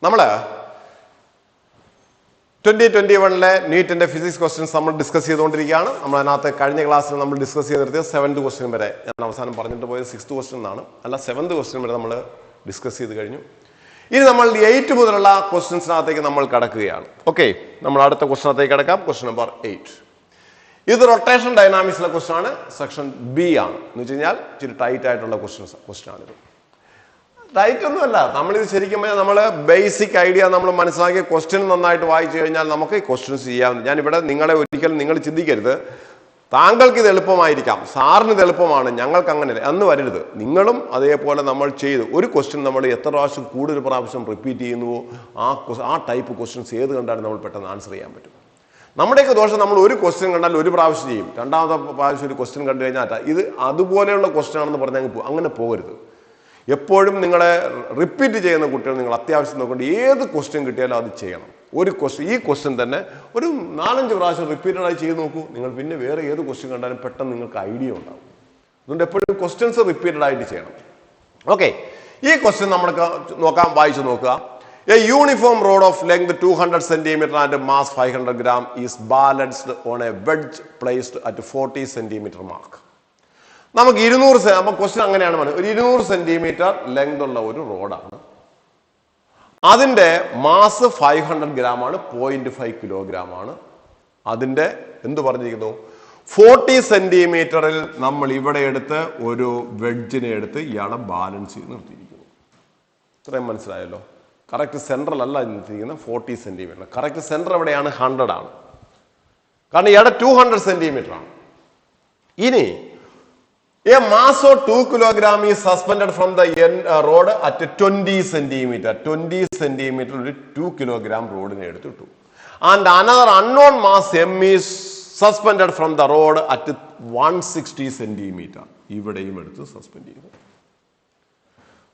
നമ്മൾ 2021 നീറ്റിന്റെ physics questions നമ്മൾ discuss ചെയ്തുകൊണ്ടിരിക്കുകയാണ്. നമ്മൾ അതിനകത്ത് കഴിഞ്ഞ ക്ലാസ്സിൽ നമ്മൾ ഡിസ്കസ് ചെയ്ത് നിർത്തിയത് 7th ക്വസ്റ്റ്യൻ വരെ. ഞാൻ അവസാനം പറഞ്ഞിട്ട് പോയത് 6th ക്വസ്റ്റ്യൻ എന്നാണ്, അല്ല 7th ക്വസ്റ്റ്യൻ വരെ നമ്മൾ ഡിസ്കസ് ചെയ്ത് കഴിഞ്ഞു. ഇനി നമ്മൾ 8 മുതലുള്ള ക്വസ്റ്റ്യൻസിനകത്തേക്ക് നമ്മൾ കടക്കുകയാണ്. ഓക്കെ, നമ്മൾ അടുത്ത ക്വസ്റ്റ്യനകത്തേക്ക് കടക്കാം. Question number 8. ഇത് റൊട്ടേഷൻ ഡൈനാമിക്സിലെ ക്വസ്റ്റ്യൻ ആണ്. സെക്ഷൻ ബി ആണ്. എന്ന് വെച്ച് കഴിഞ്ഞാൽ ഇച്ചിരി ടൈറ്റ് ആയിട്ടുള്ള ക്വസ്റ്റ്യൻ ആണിത്. ടൈറ്റ് ഒന്നുമല്ല, നമ്മളിത് ശരിക്കും പറഞ്ഞാൽ നമ്മൾ ബേസിക് ഐഡിയ നമ്മൾ മനസ്സിലാക്കി ക്വസ്റ്റ്യൻ നന്നായിട്ട് വായിച്ചു കഴിഞ്ഞാൽ നമുക്ക് ഈ ക്വസ്റ്റ്യൻസ് ചെയ്യാം. ഞാനിവിടെ നിങ്ങളെ ഒരിക്കലും നിങ്ങൾ ചിന്തിക്കരുത് താങ്കൾക്ക് ഇത് എളുപ്പമായിരിക്കാം, സാറിന് ഇത് എളുപ്പമാണ്, ഞങ്ങൾക്ക് അങ്ങനെ അന്ന് വരരുത്. നിങ്ങളും അതേപോലെ നമ്മൾ ചെയ്ത് ഒരു ക്വസ്റ്റ്യൻ നമ്മൾ എത്ര പ്രാവശ്യം കൂടുതൽ പ്രാവശ്യം റിപ്പീറ്റ് ചെയ്യുന്നുവോ ആ ടൈപ്പ് ക്വസ്റ്റ്യൻസ് ഏത് കണ്ടാലും നമ്മൾ പെട്ടെന്ന് ആൻസർ ചെയ്യാൻ പറ്റും. നമ്മുടെയൊക്കെ ദോഷം നമ്മൾ ഒരു ക്വസ്റ്റ്യൻ കണ്ടാൽ ഒരു പ്രാവശ്യം ചെയ്യും, രണ്ടാമത്തെ പ്രാവശ്യം ഒരു ക്വസ്റ്റ്യൻ കണ്ടു കഴിഞ്ഞാൽ ഇത് അതുപോലെയുള്ള ക്വസ്റ്റ്യൻ ആണെന്ന് പറഞ്ഞാൽ അങ്ങനെ പോകരുത്. എപ്പോഴും നിങ്ങളെ റിപ്പീറ്റ് ചെയ്യുന്ന കുട്ടികൾ നിങ്ങൾ അത്യാവശ്യം നോക്കേണ്ട ഏത് ക്വസ്റ്റ്യൻ കിട്ടിയാലും അത് ചെയ്യണം. ഒരു ക്വസ്റ്റ്യൻ ഈ ക്വസ്റ്റ്യൻ തന്നെ ഒരു 4-5 പ്രാവശ്യം റിപ്പീറ്റഡായി ചെയ്ത് നോക്കൂ. നിങ്ങൾ പിന്നെ വേറെ ഏത് ക്വസ്റ്റ്യൻ കണ്ടാലും പെട്ടെന്ന് നിങ്ങൾക്ക് ഐഡിയ ഉണ്ടാവും. അതുകൊണ്ട് എപ്പോഴും ക്വസ്റ്റ്യൻസ് റിപ്പീറ്റഡ് ആയിട്ട് ചെയ്യണം. ഓക്കെ, ഈ ക്വസ്റ്റ്യൻ നമുക്ക് നോക്കാം, വായിച്ചു നോക്കുക. A uniform rod of length 200 cm and mass 500 gram is balanced on a wedge placed at 40 cm mark. നമുക്ക് 200 അപ്പൊ ക്വസ്റ്റ്യൻ അങ്ങനെയാണ് പറയുന്നത്. ഒരു 200 സെന്റിമീറ്റർ ലെങ്ത് ഉള്ള ഒരു റോഡാണ്. അതിന്റെ മാസ് 500 ഗ്രാം ആണ്, 0.5 കിലോഗ്രാം ആണ്. അതിന്റെ എന്ത് പറഞ്ഞിരിക്കുന്നു, 40 സെന്റിമീറ്ററിൽ നമ്മൾ ഇവിടെ എടുത്ത് ഒരു വെഡ്ജിനെ എടുത്ത് ഇയാളെ ബാലൻസ് ചെയ്ത് നിർത്തിയിരിക്കുന്നു. ഇത്രയും മനസ്സിലായല്ലോ. കറക്റ്റ് സെൻട്രൽ അല്ല നിർത്തിയിരിക്കുന്നത്, 40 സെന്റിമീറ്റർ. കറക്റ്റ് സെൻട്രൽ എവിടെയാണ്? 100 ആണ്. കാരണം ഇയാളുടെ 200 സെന്റിമീറ്റർ ആണ്. ഇനി a mass of 2 kilogram is suspended from the rod at 20 centimeter. 20 centimeter ഒരു 2 kilogram റോഡിനെ എടുത്തിട്ടു. And another unknown mass m is suspended from the rod at 160 centimeter. ഇവിടെയും എടുത്ത് സസ്പെൻഡ് ചെയ്തു.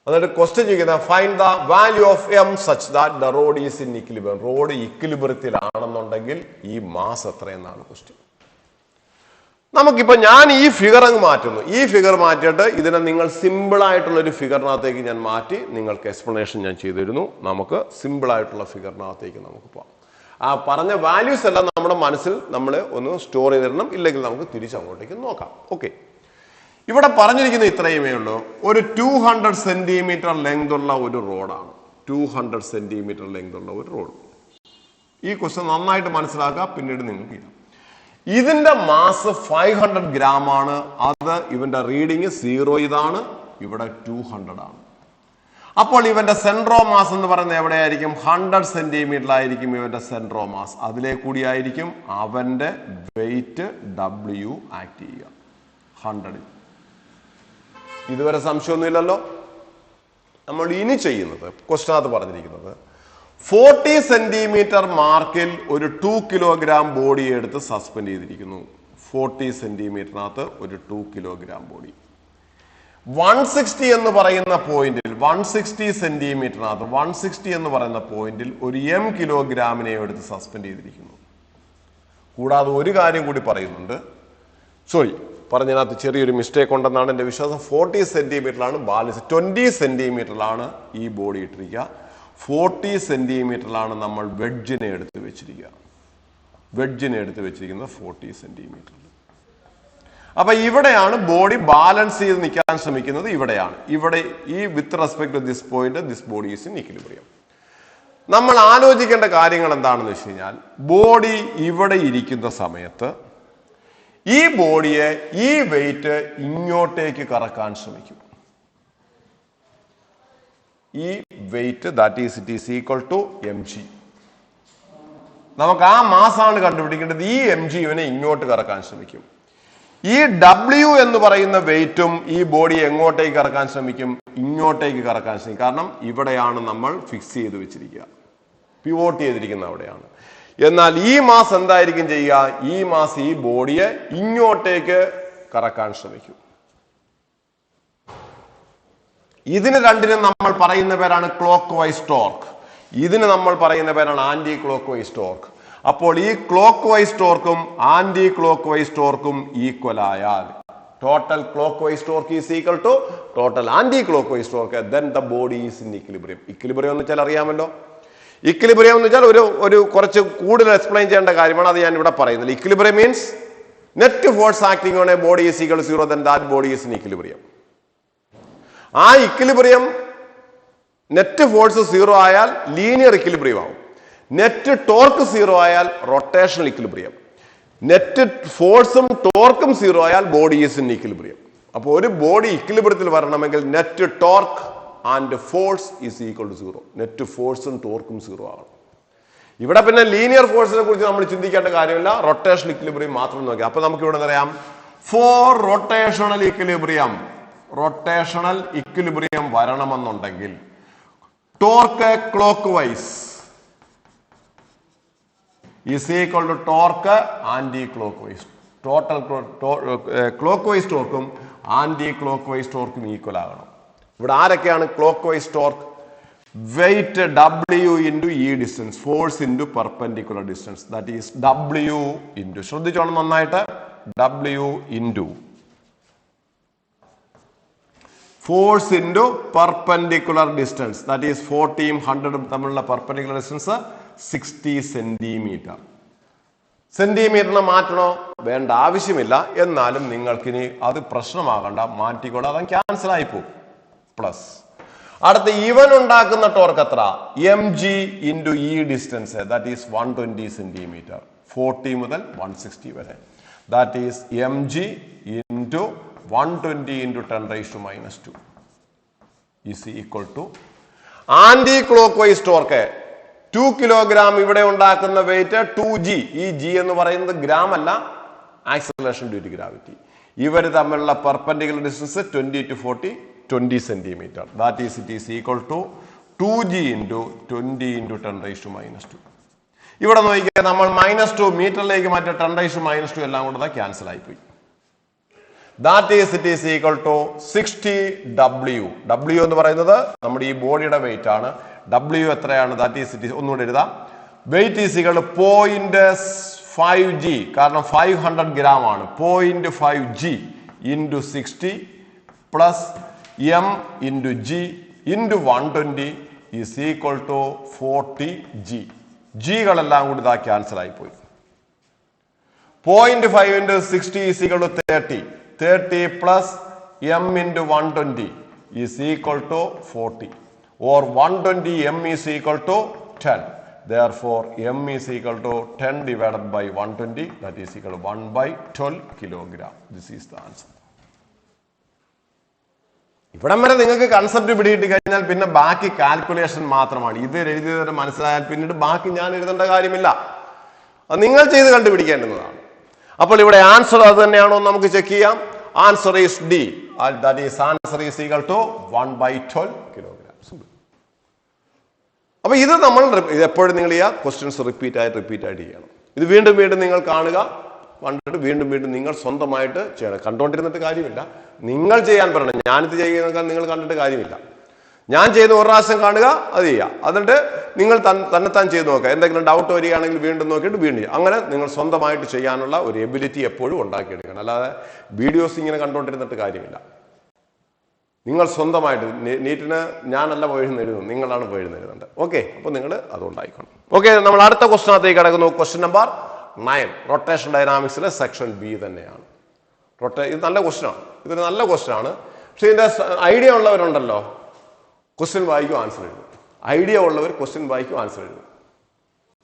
എന്നിട്ട് ക്വസ്റ്റ്യൻ ചെയ്യുന്നത് find the value of m such that the rod is in equilibrium. Rod ഇക്വിലിബ്രിയത്തിലാണെന്നുണ്ടെങ്കിൽ ഈ mass എത്രയെന്നാണ് question. നമുക്കിപ്പോ ഞാൻ ഈ ഫിഗർ അങ്ങ് മാറ്റുന്നു. ഈ ഫിഗർ മാറ്റിയിട്ട് ഇതിനെ നിങ്ങൾ സിമ്പിൾ ആയിട്ടുള്ള ഒരു ഫിഗറിനകത്തേക്ക് ഞാൻ മാറ്റി നിങ്ങൾക്ക് എക്സ്പ്ലനേഷൻ ഞാൻ ചെയ്തു തരുന്നു. നമുക്ക് സിമ്പിൾ ആയിട്ടുള്ള ഫിഗറിനകത്തേക്ക് നമുക്ക് പോകാം. ആ പറഞ്ഞ വാല്യൂസ് എല്ലാം നമ്മുടെ മനസ്സിൽ നമ്മൾ ഒന്ന് സ്റ്റോർ ചെയ്തിടണം, ഇല്ലെങ്കിൽ നമുക്ക് തിരിച്ചങ്ങോട്ടേക്ക് നോക്കാം. ഓക്കെ, ഇവിടെ പറഞ്ഞിരിക്കുന്ന ഇത്രയുമേ ഉള്ളൂ. ഒരു 200 സെന്റിമീറ്റർ ലെങ്ത് ഉള്ള ഒരു റോഡാണ്. 200 സെന്റിമീറ്റർ ലെങ്ത് ഉള്ള ഒരു റോഡ്. ഈ ക്വസ്റ്റ്യൻ നന്നായിട്ട് മനസ്സിലാക്കുക, പിന്നീട് നിങ്ങൾക്ക് ചെയ്യാം. ഇതിന്റെ മാസ് 500 ഗ്രാം ആണ്. അത് ഇവന്റെ റീഡിങ് 0 ഇതാണ്, ഇവിടെ 200 ആണ്. അപ്പോൾ ഇവന്റെ സെൻട്രോ മാസ് എന്ന് പറയുന്നത് എവിടെയായിരിക്കും? 100 സെന്റിമീറ്റർ ആയിരിക്കും ഇവന്റെ സെൻട്രോ മാസ്. അതിലെ കൂടിയായിരിക്കും അവന്റെ വെയിറ്റ് W ആക്ട് ചെയ്യുക 100. ഇതുവരെ സംശയമൊന്നുമില്ലല്ലോ. നമ്മൾ ഇനി ചെയ്യുന്നത് ക്വസ്റ്റ്യനകത്ത് പറഞ്ഞിരിക്കുന്നത് 40 സെന്റിമീറ്റർ മാർക്കിൽ ഒരു 2 കിലോഗ്രാം ബോഡി എടുത്ത് സസ്പെൻഡ് ചെയ്തിരിക്കുന്നു. 40 സെന്റിമീറ്ററിനകത്ത് ഒരു 2 കിലോഗ്രാം ബോഡി. 160 എന്ന് പറയുന്ന പോയിന്റിൽ 160 സെന്റിമീറ്ററിനകത്ത് 160 എന്ന് പറയുന്ന പോയിന്റിൽ ഒരു m കിലോഗ്രാമിനെ എടുത്ത് സസ്പെൻഡ് ചെയ്തിരിക്കുന്നു. കൂടാതെ ഒരു കാര്യം കൂടി പറയുന്നുണ്ട്. പറഞ്ഞതിനകത്ത് ചെറിയൊരു മിസ്റ്റേക്ക് ഉണ്ടെന്നാണ് എൻ്റെ വിശ്വാസം. 40 സെന്റിമീറ്ററിലാണ് ബാലൻസ്, 20 സെന്റിമീറ്ററിലാണ് ഈ ബോഡി ഇട്ടിരിക്കുക. 40 സെന്റിമീറ്ററിലാണ് നമ്മൾ വെഡ്ജിനെ എടുത്ത് വെച്ചിരിക്കുക. വെഡ്ജിനെ എടുത്ത് വെച്ചിരിക്കുന്നത് 40 സെന്റിമീറ്ററിൽ. അപ്പൊ ഇവിടെയാണ് ബോഡി ബാലൻസ് ചെയ്ത് നിൽക്കാൻ ശ്രമിക്കുന്നത്. ഇവിടെയാണ്. ഇവിടെ ഈ with respect to this point this body is in equilibrium. നമ്മൾ ആലോചിക്കേണ്ട കാര്യങ്ങൾ എന്താണെന്ന് വെച്ച് കഴിഞ്ഞാൽ, ബോഡി ഇവിടെ ഇരിക്കുന്ന സമയത്ത് ഈ ബോഡിയെ ഈ വെയിറ്റ് ഇങ്ങോട്ടേക്ക് കറക്കാൻ ശ്രമിക്കും. ഈ weight that is it is equal to mg. നമുക്ക് ആ മാസാണ് കണ്ടുപിടിക്കേണ്ടത്. ഈ mg ഇവനെ ഇങ്ങോട്ട് കറക്കാൻ ശ്രമിക്കും. ഈ W എന്ന് പറയുന്ന വെയിറ്റും ഈ ബോഡി എങ്ങോട്ടേക്ക് കറക്കാൻ ശ്രമിക്കും? ഇങ്ങോട്ടേക്ക് കറക്കാൻ ശ്രമിക്കും. കാരണം ഇവിടെയാണ് നമ്മൾ ഫിക്സ് ചെയ്ത് വെച്ചിരിക്കുക, പിവോട്ട് ചെയ്തിരിക്കുന്ന അവിടെയാണ്. എന്നാൽ ഈ മാസ് എന്തായിരിക്കും ചെയ്യുക? ഈ മാസ് ഈ ബോഡിയെ ഇങ്ങോട്ടേക്ക് കറക്കാൻ ശ്രമിക്കും. ഇതിന് രണ്ടിനും നമ്മൾ പറയുന്ന പേരാണ് ക്ലോക്ക് വൈസ് ടോർക്ക്. ഇതിന് നമ്മൾ പറയുന്ന പേരാണ് ആന്റി ക്ലോക്ക് വൈസ് ടോർക്ക്. അപ്പോൾ ഈ ക്ലോക്ക് വൈസ് ടോർക്കും ആന്റി ക്ലോക്ക് വൈസ് ടോർക്കും ഈക്വൽ ആയാൽ total clockwise torque is equal to total anti-clockwise torque, then the body is in equilibrium. Equilibrium എന്ന് വെച്ചാൽ അറിയാമല്ലോ, ഇക്വിലിബ്രിയം എന്ന് വെച്ചാൽ ഒരു കുറച്ച് കൂടുതൽ എക്സ്പ്ലെയിൻ ചെയ്യേണ്ട കാര്യമാണ്, അത് ഞാൻ ഇവിടെ പറയുന്നില്ല. Equilibrium means net force acting on a body is equal to 0, then that body is in equilibrium. ആ ഇക്വിലിബ്രിയം നെറ്റ് ഫോഴ്സ് 0 ആയാൽ ലീനിയർ ഇക്വിലിബ്രിയം ആവും. നെറ്റ് ടോർക്ക് 0 ആയാൽ റൊട്ടേഷണൽ ഇക്വിലിബ്രിയം. നെറ്റ് ഫോഴ്സും ടോർക്കും 0 ആയാൽ ബോഡി ഈസ് ഇൻ ഇക്വിലിബ്രിയം. അപ്പോൾ ഒരു body ഇക്വിലിബ്രിയത്തിൽ വരണമെങ്കിൽ net torque and force is equal to 0. Net ഫോഴ്സും ടോർക്കും 0 ആകണം. ഇവിടെ പിന്നെ ലീനിയർ ഫോഴ്സിനെ കുറിച്ച് നമ്മൾ ചിന്തിക്കേണ്ട കാര്യമില്ല, റൊട്ടേഷണൽ ഇക്വിലിബ്രിയം മാത്രം നോക്കി. അപ്പൊ നമുക്ക് ഇവിടെ പറയാം ഫോർ റൊട്ടേഷണൽ ഇക്വിലിബ്രിയം വരണമെന്നുണ്ടെങ്കിൽ torque clockwise is equal to torque anti clock vice. Clock vice ടോർക്കും ആന്റി ക്ലോക്ക് വൈസ് ടോർക്കും ഈക്വൽ ആകണം. ഇവിടെ ആരൊക്കെയാണ് clockwise torque? Weight W into E distance, force into perpendicular distance, that is W into, ശ്രദ്ധിച്ചോണം നന്നായിട്ട്, W into force into perpendicular distance, that is 40 100 തമ്മിലുള്ള perpendicular distance 60 centimetre. സെന്റിമീറ്ററിനെ മാറ്റണോ? വേണ്ട, ആവശ്യമില്ല. എന്നാലും നിങ്ങൾക്കിനി അത് പ്രശ്നമാകണ്ട, മാറ്റിക്കൂടെ, അത് ക്യാൻസൽ ആയിപ്പോ. പ്ലസ് അടുത്ത ഇവൻ ഉണ്ടാക്കുന്ന ടോർക്ക് എത്ര? mg into E distance, that is 120 centimetre, 40 മുതൽ 160 വരെ, that is mg into 120 into 10⁻⁻² is equal to anti clock vice torque 2 kilogram. ഇവിടെ ഉണ്ടാക്കുന്ന വെയിറ്റ് 2g. ഈ g എന്ന് പറയുന്നത് ഗ്രാം അല്ല, ആക്സിലറേഷൻ ഡ്യൂ ടു ഗ്രാവിറ്റി. ഇവർ തമ്മിലുള്ള perpendicular distance 20 to 40 20 centimetre, that is it is equal to 2g into 20 into 10⁻². ഇവിടെ നോക്കിയാൽ നമ്മൾ -2 മീറ്ററിലേക്ക് മാറ്റിയ 10⁻² എല്ലാം കൂടെ ക്യാൻസൽ ആയിപ്പോയി. That is it is equal to 60 W. W എന്ന് പറയുന്നത് നമ്മുടെ ഈ ബോഡിയുടെ വെയിറ്റ് ആണ്. W എത്രയാണ്? ദാറ്റ് ഈസ് ഇറ്റ് ഈസ്, ഒന്നുകൂടെ എഴുതാം, wait is equal to 0.5g, കാരണം 500 ഗ്രാം ആണ്. 0.5g into 60 plus m into g into 120 is equal to 40g. കളെല്ലാം കൂടി ഇതാ ക്യാൻസൽ ആയിപ്പോയി. 0.5 into 60 is equal to 30. 30 plus m into 120 is equal to 40, or 120 m is equal to 10. Therefore m is equal to 10 divided by 120, that is equal to 1/12 kilogram. This is the answer. ഇവിടം വരെ നിങ്ങൾക്ക് concept പിടിയിട്ട് കഴിഞ്ഞാൽ പിന്നെ ബാക്കി calculation മാത്രമാണ്. ഇത് എഴുതിയവരെ മനസ്സിലായാൽ പിന്നീട് ബാക്കി ഞാൻ എഴുതേണ്ട കാര്യമില്ല, അത് നിങ്ങൾ ചെയ്ത് കണ്ടുപിടിക്കേണ്ടുന്നതാണ്. അപ്പോൾ ഇവിടെ ആൻസർ അത് തന്നെയാണോ നമുക്ക് ചെക്ക് ചെയ്യാം. Answer is D, that is answer is equal to 1/12 kilogram. അപ്പൊ ഇത് നമ്മൾ എപ്പോഴും നിങ്ങൾ ചെയ്യുക, ക്വസ്റ്റ്യൻസ് റിപ്പീറ്റ് ആയിട്ട് ചെയ്യണം. ഇത് വീണ്ടും നിങ്ങൾ കാണുക, കണ്ടിട്ട് വീണ്ടും നിങ്ങൾ സ്വന്തമായിട്ട് ചെയ്യണം. കണ്ടോണ്ടിരുന്നിട്ട് കാര്യമില്ല, നിങ്ങൾ ചെയ്യാൻ പറയണം. ഞാനിത് ചെയ്യുന്ന നിങ്ങൾ കണ്ടിട്ട് കാര്യമില്ല. ഞാൻ ചെയ്ത് ഒരു പ്രാവശ്യം കാണുക, അത് ചെയ്യുക, എന്നിട്ട് നിങ്ങൾ തന്നെത്താൻ ചെയ്ത് നോക്കുക. എന്തെങ്കിലും ഡൗട്ട് വരികയാണെങ്കിൽ വീണ്ടും നോക്കിയിട്ട് വീണ്ടും അങ്ങനെ നിങ്ങൾ സ്വന്തമായിട്ട് ചെയ്യാനുള്ള ഒരു എബിലിറ്റി എപ്പോഴും ഉണ്ടാക്കിയെടുക്കണം. അല്ലാതെ വീഡിയോസ് ഇങ്ങനെ കണ്ടോണ്ടിരുന്നിട്ട് കാര്യമില്ല. നിങ്ങൾ സ്വന്തമായിട്ട്, നീറ്റിന് ഞാനല്ല പോയിരുന്ന് എഴുതുന്നു, നിങ്ങളാണ് പോയിരുന്ന് എഴുതേണ്ടത്. ഓക്കെ, അപ്പോൾ നിങ്ങൾ അതുകൊണ്ടായിക്കണം. ഓക്കെ, നമ്മൾ അടുത്ത ക്വസ്റ്റ്യനകത്തേക്ക് കിടക്കുന്നു. ക്വസ്റ്റ്യൻ നമ്പർ 9, റൊട്ടേഷൻ ഡൈനാമിക്സിലെ സെക്ഷൻ ബി തന്നെയാണ്. ഇത് നല്ല ക്വസ്റ്റ്യനാണ്, ഇതൊരു നല്ല ക്വസ്റ്റ്യനാണ്. പക്ഷെ ഇതിന്റെ ഐഡിയ ഉള്ളവരുണ്ടല്ലോ, ക്വസ്റ്റ്യൻ വായിക്കും ആൻസർ എഴുതും. ഐഡിയ ഉള്ളവർ ക്വസ്റ്റ്യൻ വായിക്കും ആൻസർ എഴുതും.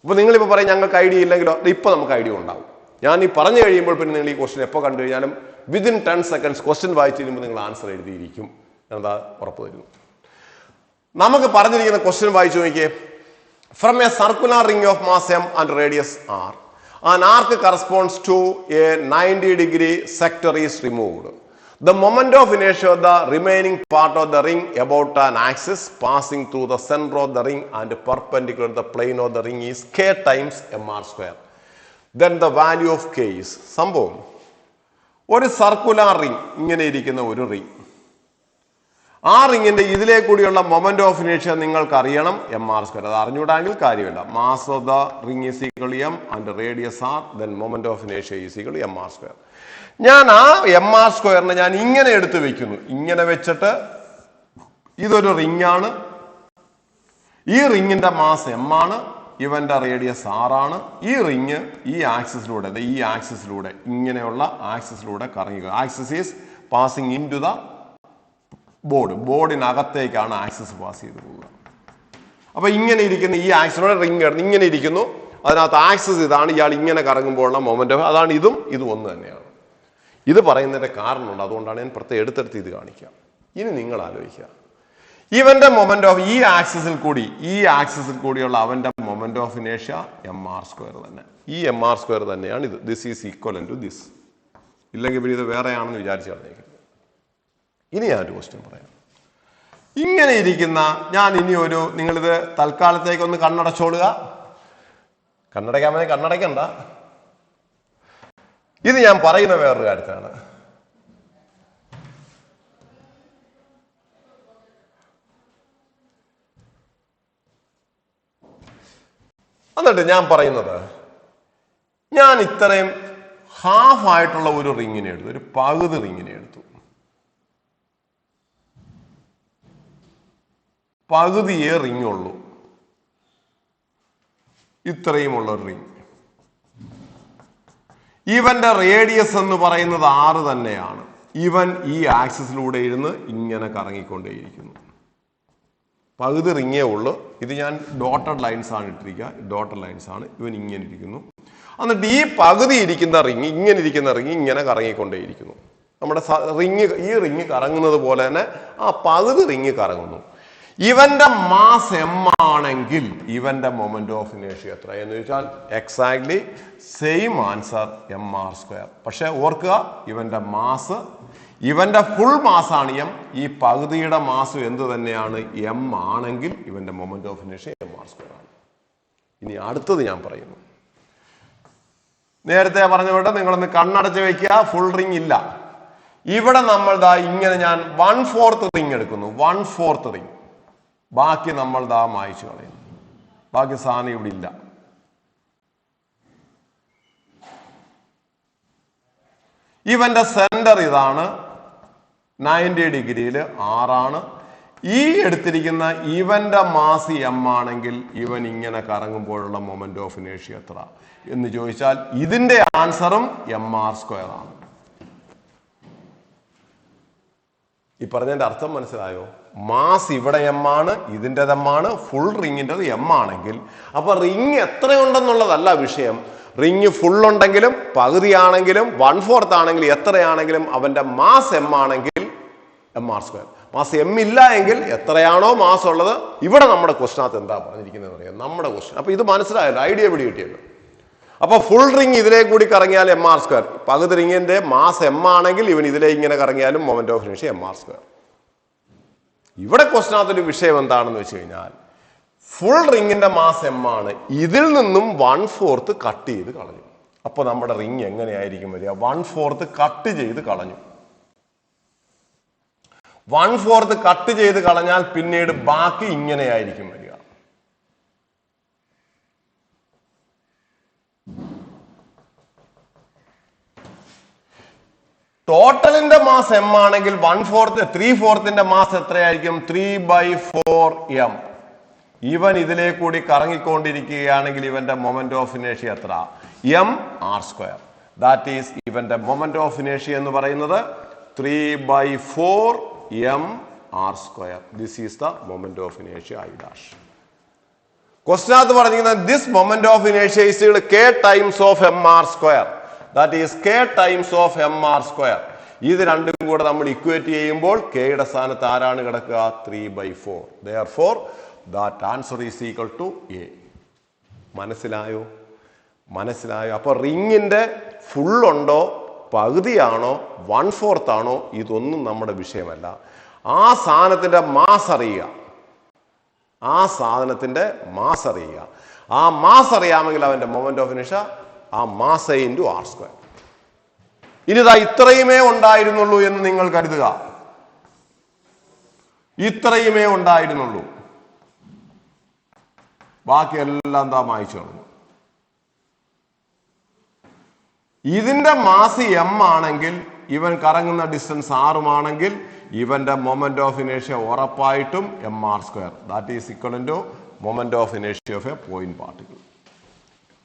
അപ്പൊ നിങ്ങളിപ്പോൾ പറയും ഞങ്ങൾക്ക് ഐഡിയ ഇല്ലെങ്കിലോ, ഇപ്പൊ നമുക്ക് ഐഡിയ ഉണ്ടാവും. ഞാൻ ഈ പറഞ്ഞു കഴിയുമ്പോൾ പിന്നെ നിങ്ങൾ ഈ ക്വസ്റ്റ്യൻ എപ്പോൾ കണ്ടു കഴിഞ്ഞാലും വിതിൻ 10 seconds ക്വസ്റ്റ്യൻ വായിച്ചു കഴിയുമ്പോൾ നിങ്ങൾ ആൻസർ എഴുതിയിരിക്കും. എന്താ ഉറപ്പ് തരുന്നു. നമുക്ക് പറഞ്ഞിരിക്കുന്ന ക്വസ്റ്റ്യൻ വായിച്ചു നോക്കിയേ. From A circular ring of mass m and radius r, an arc corresponds to a 90-degree sector is removed. The moment of inertia of the remaining part of the ring about an axis passing through the center of the ring and perpendicular to the plane of the ring is k times mr square. Then the value of k is. സംഭവം ഒരു circular ring, ഇങ്ങനെ ഇരിക്കുന്ന ഒരു ring. ആ റിങ്ങിന്റെ ഇതിലേ കൂടിയുള്ള moment of ഇനേഷ്യ നിങ്ങൾക്ക് അറിയണം, mr². അത് അറിഞ്ഞുകൂടാങ്കിൽ കാര്യമില്ല. Mass of the ring is equal to m and radius r, then moment of ഇനേഷ്യ ഈസ് ഈക്വൽ ടു mr². ഞാൻ ആ mr² ഞാൻ ഇങ്ങനെ എടുത്തു വെക്കുന്നു. ഇങ്ങനെ വെച്ചിട്ട് ഇതൊരു റിംഗ് ആണ്, ഈ റിങ്ങിന്റെ മാസ് എം ആണ്, ഇവന്റെ റേഡിയസ് ആർ ആണ്. ഈ റിങ് ഈ ആക്സിസിലൂടെ ഇങ്ങനെയുള്ള ആക്സിസിലൂടെ കറങ്ങുക. Axis is passing into the ബോർഡിനകത്തേക്കാണ് ആക്സിസ് പാസ് ചെയ്ത് പോവുക. അപ്പൊ ഇങ്ങനെ ഇരിക്കുന്ന ഈ ആക്സിലൂടെ റിങ് ഇങ്ങനെ ഇരിക്കുന്നു, അതിനകത്ത് ആക്സിസ് ഇതാണ്, ഇയാൾ ഇങ്ങനെ കറങ്ങുമ്പോഴുള്ള മൊമെന്റ് അതാണ്. ഇതും ഒന്ന് തന്നെയാണ്. ഇത് പറയുന്നതിന്റെ കാരണമുണ്ട്, അതുകൊണ്ടാണ് ഞാൻ പ്രത്യേകം എടുത്തെടുത്ത് ഇത് കാണിക്കുക. ഇനി നിങ്ങൾ ആലോചിക്കുക, ഇവന്റെ മൊമെന്റ് ഓഫ് ഈ ആക്സിസിൽ കൂടിയുള്ള അവന്റെ മൊമെന്റ് ഓഫ് ഇനേഷ്യ mr² തന്നെ. ഈ mr² തന്നെയാണ് ഇത്. This is equivalent to this. ഇല്ലെങ്കിൽ പിന്നെ ഇത് വേറെയാണെന്ന് വിചാരിച്ചു കളഞ്ഞേക്കുന്നത്. ഇനി ഞാനൊരു ക്വസ്റ്റ്യൻ പറയാം. ഇങ്ങനെ ഇരിക്കുന്ന നിങ്ങളിത് തൽക്കാലത്തേക്ക് ഒന്ന് കണ്ണടച്ചോളുക. കണ്ണടയ്ക്കണ്ട. ഇത് ഞാൻ പറയുന്ന വേറൊരു കാര്യത്താണ്. എന്നിട്ട് ഞാൻ പറയുന്നത്, ഞാൻ ഇത്രയും ഹാഫ് ആയിട്ടുള്ള ഒരു റിങ്ങിനെ എടുത്തു, ഒരു പകുതി റിങ്ങിനെ എടുത്തു. പകുതിയേ റിങ് ഉള്ളൂ, ഇത്രയുമുള്ള ഒരു റിങ്. ഇവന്റെ റേഡിയസ് എന്ന് പറയുന്നത് 6 തന്നെയാണ്. ഇവൻ ഈ ആക്സിസിലൂടെ ഇരുന്ന് ഇങ്ങനെ കറങ്ങിക്കൊണ്ടേയിരിക്കുന്നു. പകുതി റിങ്ങേ ഉള്ളു. ഇത് ഞാൻ ഡോട്ടഡ് ലൈൻസ് ആണ് ഇട്ടിരിക്കുക, ഡോട്ടഡ് ലൈൻസ് ആണ്. ഇവൻ ഇങ്ങനെ ഇരിക്കുന്നു. എന്നിട്ട് ഈ പകുതി ഇരിക്കുന്ന റിങ് ഇങ്ങനെ കറങ്ങിക്കൊണ്ടേയിരിക്കുന്നു. നമ്മുടെ ഈ റിങ് കറങ്ങുന്നത് പോലെ തന്നെ ആ പകുതി റിങ് കറങ്ങുന്നു. ഇവന്റെ മാസ് എം ആണെങ്കിൽ ഇവന്റെ മൊമെന്റ് ഓഫ് ഇനേഷ്യ എത്ര എന്ന് ചോദിച്ചാൽ എക്സാക്ട്ലി സെയിം ആൻസർ mr². പക്ഷെ ഓർക്കുക, ഇവന്റെ ഫുൾ മാസാണ് എം. ഈ പകുതിയുടെ മാസ് എന്ത് തന്നെയാണ്? എം ആണെങ്കിൽ ഇവന്റെ മൊമെന്റ് ഓഫ് ഇനേഷ്യ mr² ആണ്. ഇനി അടുത്തത് ഞാൻ പറയുന്നു. നേരത്തെ പറഞ്ഞവിടെ നിങ്ങളൊന്ന് കണ്ണടച്ച് വെക്കുക. ഫുൾ റിങ് ഇല്ല. ഇവിടെ നമ്മൾ ഇങ്ങനെ ഞാൻ 1/4 റിങ് എടുക്കുന്നു. 1/4 റിങ്. ബാക്കി നമ്മൾ മായ്ച്ചു കളയുന്നു. ബാക്കി സാധനം ഇവിടെ ഇല്ല. ഇവന്റെ സെന്റർ ഇതാണ്, 90 ഡിഗ്രിയിൽ 6 ആണ്. ഈ എടുത്തിരിക്കുന്ന ഇവന്റെ മാസ് എം ആണെങ്കിൽ ഇവൻ ഇങ്ങനെ കറങ്ങുമ്പോഴുള്ള മൊമെന്റ് ഓഫ് ഇനേഷ്യ എത്ര എന്ന് ചോദിച്ചാൽ ഇതിന്റെ ആൻസറും mr² ആണ്. ഈ പറഞ്ഞതിന്റെ അർത്ഥം മനസ്സിലായോ? മാസ് ഇവിടെ എം ആണ്, ഇതിൻ്റെ എം ആണ്, ഫുൾ റിങ്ങിൻ്റെത് എം ആണെങ്കിൽ അപ്പൊ റിങ് എത്രയുണ്ടെന്നുള്ളതല്ല വിഷയം. റിങ് ഫുൾ ഉണ്ടെങ്കിലും പകുതിയാണെങ്കിലും 1/4 ആണെങ്കിലും എത്രയാണെങ്കിലും അവന്റെ മാസ് എം ആണെങ്കിൽ mr². മാസ് എം ഇല്ല എങ്കിൽ എത്രയാണോ മാസ് ഉള്ളത്. ഇവിടെ നമ്മുടെ ക്വസ്റ്റിനകത്ത് എന്താ പറഞ്ഞിരിക്കുന്നത് അറിയാം, നമ്മുടെ ക്വസ്റ്റ്യൻ. അപ്പൊ ഇത് മനസ്സിലായല്ലോ, ഐഡിയ പിടി കിട്ടിയല്ലോ. അപ്പൊ ഫുൾ റിങ് ഇതിലേ കൂടി കറങ്ങിയാൽ mr². പകുതി റിങ്ങിന്റെ മാസ് എം ആണെങ്കിൽ ഇവൻ ഇതിലേ ഇങ്ങനെ കറങ്ങിയാലും മൊമെന്റ് ഓഫ് ഇനേഷ്യ mr². ഇവിടെ ക്വസ്റ്റിനകത്തൊരു വിഷയം എന്താണെന്ന് വെച്ച് കഴിഞ്ഞാൽ ഫുൾ റിങ്ങിന്റെ മാസ് എം ആണ്. ഇതിൽ നിന്നും 1/4 കട്ട് ചെയ്ത് കളഞ്ഞു. അപ്പൊ നമ്മുടെ റിങ് എങ്ങനെയായിരിക്കും വരിക? 1/4 കട്ട് ചെയ്ത് കളഞ്ഞു. 1/4 കട്ട് ചെയ്ത് കളഞ്ഞാൽ പിന്നീട് ബാക്കി ഇങ്ങനെയായിരിക്കും വരിക. ടോട്ടലിന്റെ മാസ് എം ആണെങ്കിൽ 3/4 മാസ് എത്രയായിരിക്കും? 3/4 m. ഇവൻ ഇതിലേ കൂടി കറങ്ങിക്കൊണ്ടിരിക്കുകയാണെങ്കിൽ ഇവന്റെ മൊമെന്റ് ഓഫ് ഇനേഷ്യ എത്ര? mr². ദാറ്റ് ഈസ് ഇവന്റെ മൊമെന്റ് ഓഫ് ഇനേഷ്യ എന്ന് പറയുന്നത് 3/4 mr². This is the moment of ഇനേഷ്യ I'. ക്വസ്റ്റിനകത്ത് പറഞ്ഞിരിക്കുന്നത് ദിസ് മൊമെന്റ് ഓഫ് ഇനേഷ്യ is k times of mr². That is k times of mr². ഇത് രണ്ടും കൂടെ നമ്മൾ ഇക്വേറ്റ് ചെയ്യുമ്പോൾ കെയുടെ സ്ഥാനത്ത് ആരാണ് കിടക്കുക? 3/4. Therefore that answer is equal to A. മനസ്സിലായോ? അപ്പൊ റിങ്ങിന്റെ ഫുൾ ഉണ്ടോ, പകുതിയാണോ, 1/4 ആണോ, ഇതൊന്നും നമ്മുടെ വിഷയമല്ല. ആ സാധനത്തിന്റെ മാസ് അറിയുക. ആ മാസ് അറിയാമെങ്കിൽ അവന്റെ മൊമെന്റ് ഓഫ് ഇനേഷ്യ ആ മാസ് ഇൻറ്റു r². ഇനിതാ ഇത്രയുമേ ഉണ്ടായിരുന്നുള്ളൂ എന്ന് നിങ്ങൾ കരുതുക. ഇത്രയുമേ ഉണ്ടായിരുന്നുള്ളൂ. ബാക്കിയെല്ലാം മായ്ച്ചു കളഞ്ഞു. ഇതിന്റെ മാസ് എം ആണെങ്കിൽ ഇവൻ കറങ്ങുന്ന ഡിസ്റ്റൻസ് 6 ആണെങ്കിൽ ഇവന്റെ മൊമെന്റ് ഓഫ് ഇനേഷ്യ ഉറപ്പായിട്ടും mr². That is equivalent to moment of ഇനേഷ്യ of a point particle.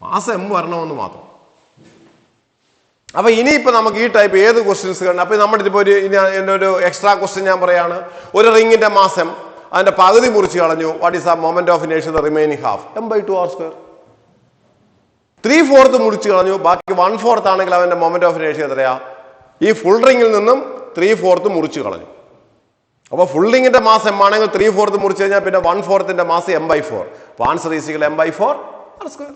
Mass m വരണമെന്ന് മാത്രം. അപ്പൊ ഇനിയിപ്പോ നമുക്ക് ഈ ടൈപ്പ് ഏത് ക്വസ്റ്റ്യൻസ് കാണണം? അപ്പൊ നമ്മുടെ ഇതിപ്പോ എന്റെ ഒരു എക്സ്ട്രാ ക്വസ്റ്റ്യൻ ഞാൻ പറയാണ്. ഒരു റിംഗിന്റെ മാസം അതിന്റെ പകുതി മുറിച്ച് കളഞ്ഞു. What is the moment of ഇനേഷ്യ ദ റിമൈനിങ് ഹാഫ്? m/2r². 3/4 മുറിച്ച് കളഞ്ഞു, ബാക്കി 1/4 ആണെങ്കിൽ അവന്റെ മൊമെന്റ് ഓഫ് ഇനേഷ്യ എത്രയാ? ഈ ഫുൾ റിംഗിൽ നിന്നും 3/4 മുറിച്ച് കളഞ്ഞു. അപ്പൊ ഫുൾ റിംഗിന്റെ മാസ് m ആണെങ്കിൽ 3/4 മുറിച്ച് കഴിഞ്ഞാൽ പിന്നെ 1/4 മാസ് m/4. അപ്പൊ answer is equal m/4r².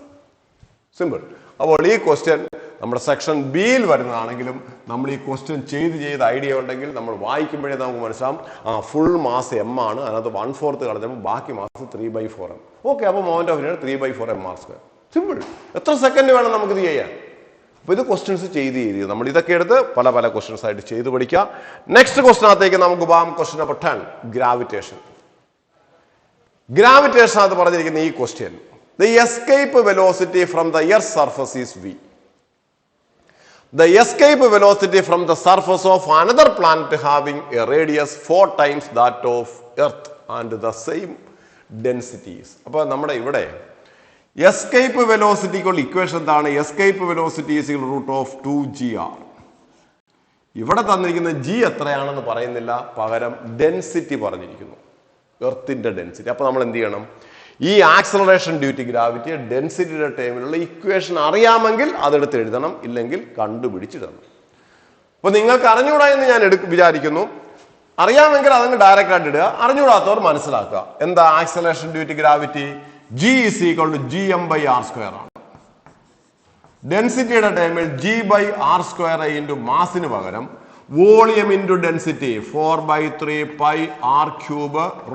Simple. അപ്പോൾ ഈ ക്വസ്റ്റ്യൻ നമ്മുടെ സെക്ഷൻ ബിയിൽ വരുന്നതാണെങ്കിലും നമ്മൾ ഈ ക്വസ്റ്റ്യൻ ചെയ്ത് ഐഡിയ ഉണ്ടെങ്കിൽ നമ്മൾ വായിക്കുമ്പോഴേ നമുക്ക് മനസ്സിലാവും ഫുൾ മാസ് m ആണ്, അതിനകത്ത് 1/4 കളഞ്ഞപ്പോൾ ബാക്കി മാസ് 3/4m. ഓക്കെ, അപ്പോൾ മൊമെന്റ് ഓഫ് ഇനേഷ്യ 3/4mr². സിമ്പിൾ. എത്ര സെക്കൻഡ് വേണം നമുക്ക് ഇത് ചെയ്യാൻ? അപ്പൊ ഇത് ക്വസ്റ്റ്യൻസ് ചെയ്ത് നമ്മൾ ഇതൊക്കെ എടുത്ത് പല പല ക്വസ്റ്റ്യൻസ് ആയിട്ട് ചെയ്ത് പഠിക്കുക. നെക്സ്റ്റ് ക്വസ്റ്റ്യനകത്തേക്ക് നമുക്ക് പോകാം. Question number 10, gravitation. ഗ്രാവിറ്റേഷനകത്ത് പറഞ്ഞിരിക്കുന്ന ഈ question, the escape velocity from the earth's surface is v. The escape velocity from the surface of another planet having a radius 4 times that of earth and the same densities. അപ്പോൾ നമ്മുടെ ഇവിടെ escape വെലോസിറ്റിക്കുള്ള equation എന്താണ്? Escape velocity is equal root of 2gr. ഇവിടെ തന്നിരിക്കുന്ന g എത്രയാണെന്ന് പറയുന്നില്ല, പകരം ഡെൻസിറ്റി പറഞ്ഞിരിക്കുന്നു, എർത്തിന്റെ ഡെൻസിറ്റി. അപ്പൊ നമ്മൾ എന്ത് ചെയ്യണം? ഈ ആക്സലറേഷൻ ഡ്യൂ ടു ഗ്രാവിറ്റി ഡെൻസിറ്റിയുടെ ടൈമിലുള്ള ഇക്വേഷൻ അറിയാമെങ്കിൽ അതെടുത്ത് എഴുതണം, ഇല്ലെങ്കിൽ കണ്ടുപിടിച്ചിടണം. അപ്പൊ നിങ്ങൾക്ക് അറിഞ്ഞൂടാ എന്ന് ഞാൻ വിചാരിക്കുന്നു. അറിയാമെങ്കിൽ അതങ്ങ് ഡയറക്റ്റ് ആയിട്ട് ഇടുക, അറിഞ്ഞൂടാത്തവർ മനസ്സിലാക്കുക. എന്താ acceleration due to gravity? g is equal to gm/r² ആണ്. ഡെൻസിറ്റിയുടെ ടൈമിൽ g/r² ഇൻറ്റു മാസിന് പകരം volume into density 4/3πr³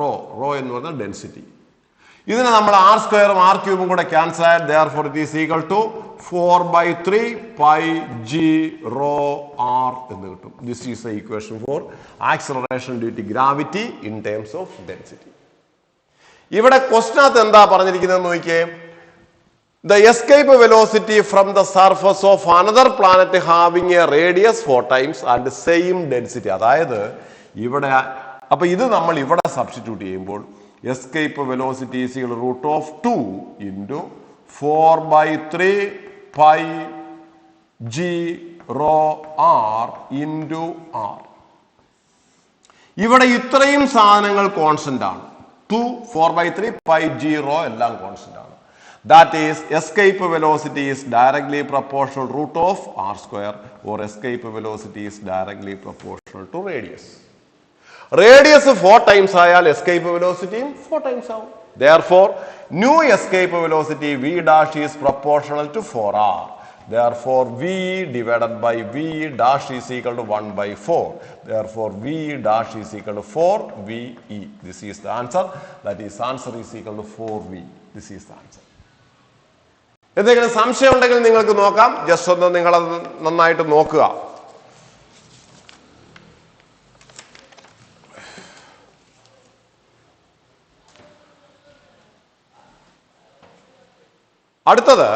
raw എന്ന് പറഞ്ഞ ഡെൻസിറ്റി. ഇതിനെ നമ്മൾ r² r³ കൂടെ ക്യാൻസൽ ആയത്, therefore it is equal to 4/3πg(ρr) എന്ന് കിട്ടും. This is the equation for acceleration due to gravity in terms of density. ഇവിടെ ക്വസ്റ്റ്യനകത്ത് എന്താ പറഞ്ഞിരിക്കുന്നത് നോക്കിയേ. The escape velocity from the surface of another planet having a radius 4 times and same density. അതായത് ഇവിടെ അപ്പൊ ഇത് നമ്മൾ ഇവിടെ സബ്സ്റ്റിറ്റ്യൂട്ട് ചെയ്യുമ്പോൾ escape velocity is equal to root of 2 into 4/3πg(ρr) into r. ഇവിടെ ഇത്രയും സാധനങ്ങൾ കോൺസ്റ്റന്റ് ആണ്. 2, 4/3πg(ρ) എല്ലാം കോൺസ്റ്റന്റ് ആണ്. That is, escape velocity is directly proportional root of r² or escape velocity is directly proportional to radius. Radius 4 times ആയാൽ escape velocity 4 times ആവും. Therefore, new escape velocity v dash is proportional to 4r. Therefore, v divided by v dash is equal to 1/4. Therefore, v dash is equal to 4ve. This is the answer. That is, answer is equal to 4v. This is the answer. എന്തെങ്കിലും സംശയം ഉണ്ടെങ്കിൽ നിങ്ങൾക്ക് നോക്കാം. Just ഒന്ന് നിങ്ങൾ നന്നായിട്ട് നോക്കുക. അടുത്തത്